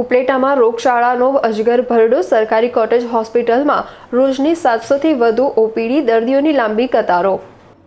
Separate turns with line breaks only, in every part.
ઉપલેટામાં રોગચાળાનો અજગર ભરડો. સરકારી કોટેજ હોસ્પિટલમાં રોજની 700થી વધુ ઓપીડી, દર્દીઓની લાંબી કતારો.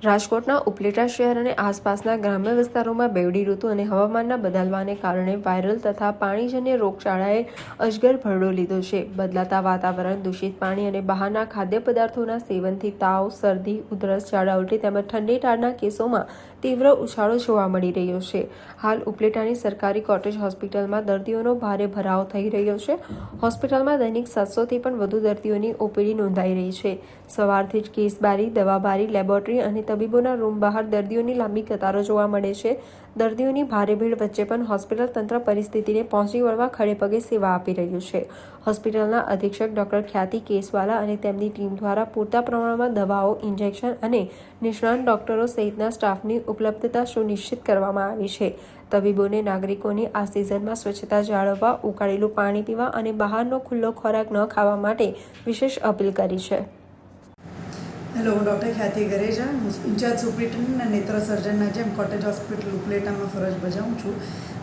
રાજકોટના ઉપલેટા શહેર અને આસપાસના ગ્રામ્ય વિસ્તારોમાં બેવડી ઋતુ અને હવામાનના બદલાવાને કારણે વાયરલ તથા પાણીજન્ય રોગચાળાએ અજગર ભરડો લીધો છે. બદલાતા વાતાવરણ, દૂષિત પાણી અને બહારના ખાદ્ય પદાર્થોના સેવનથી તાવ, શરદી, ઉધરસ, ઝાડા ઉલટી તેમજ ઠંડી ટાળના કેસોમાં તીવ્ર ઉછાળો જોવા મળી રહ્યો છે. હાલ ઉપલેટાની સરકારી કોટેજ હોસ્પિટલમાં દર્દીઓનો ભારે ભરાવ થઈ રહ્યો છે. હોસ્પિટલમાં દૈનિક 700થી પણ વધુ દર્દીઓની ઓપીડી નોંધાઈ રહી છે. સવારથી જ કેસબારી, દવાબારી, લેબોરેટરી અને તબીબોના રૂમ બહાર દર્દીઓની લાંબી કતારો જોવા મળે છે. દર્દીઓની ભારે ભીડ વચ્ચે પણ હોસ્પિટલ તંત્ર પરિસ્થિતિને પહોંચી વળવા ખડેપગે સેવા આપી રહ્યું છે. હોસ્પિટલના અધિક્ષક ડોક્ટર ખ્યાતિ કેસવાલા અને તેમની ટીમ દ્વારા પૂરતા પ્રમાણમાં દવાઓ, ઇન્જેક્શન અને નિષ્ણાત ડોક્ટરો સહિતના સ્ટાફની ઉપલબ્ધતા સુનિશ્ચિત કરવામાં આવી છે. તબીબોને નાગરિકોની આ સિઝનમાં સ્વચ્છતા જાળવવા, ઉકાળેલું પાણી પીવા અને બહારનો ખુલ્લો ખોરાક ન ખાવા માટે વિશેષ અપીલ કરી છે.
હેલો, હું ડૉક્ટર ખ્યાતિ ગરેજા, હું ઇન્ચાર્જ સુપ્રિન્ટેન્ડન્ટ અને નેત્ર સર્જનના જેમ કોટેજ હોસ્પિટલ ઉપલેટામાં ફરજ બજાવું છું.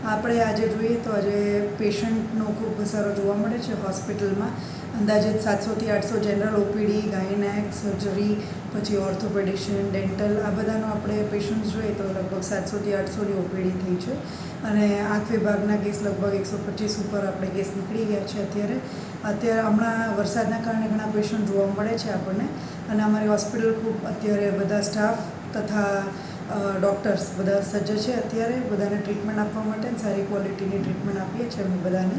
આપણે આજે જોઈએ તો આજે પેશન્ટનો ખૂબ ઘસારો જોવા મળે છે હોસ્પિટલમાં. અંદાજે 700થી 800 જનરલ ઓપીડી, ગાયનેક, સર્જરી, પછી ઓર્થોપેડિશિયન, ડેન્ટલ, આ બધાનો આપણે પેશન્ટ્સ જોઈએ તો લગભગ 700થી 800ની ઓપીડી થઈ છે. અને આંખ વિભાગના કેસ લગભગ 125 ઉપર આપણે કેસ નીકળી ગયા છે. અત્યારે હમણાં વરસાદના કારણે ઘણા પેશન્ટ જોવા મળે છે આપણને. અને અમારી હોસ્પિટલ ખૂબ અત્યારે બધા સ્ટાફ તથા ડૉક્ટર્સ બધા સજ્જ છે અત્યારે બધાને ટ્રીટમેન્ટ આપવા માટે. સારી ક્વોલિટીની ટ્રીટમેન્ટ આપીએ છીએ અમે બધાને.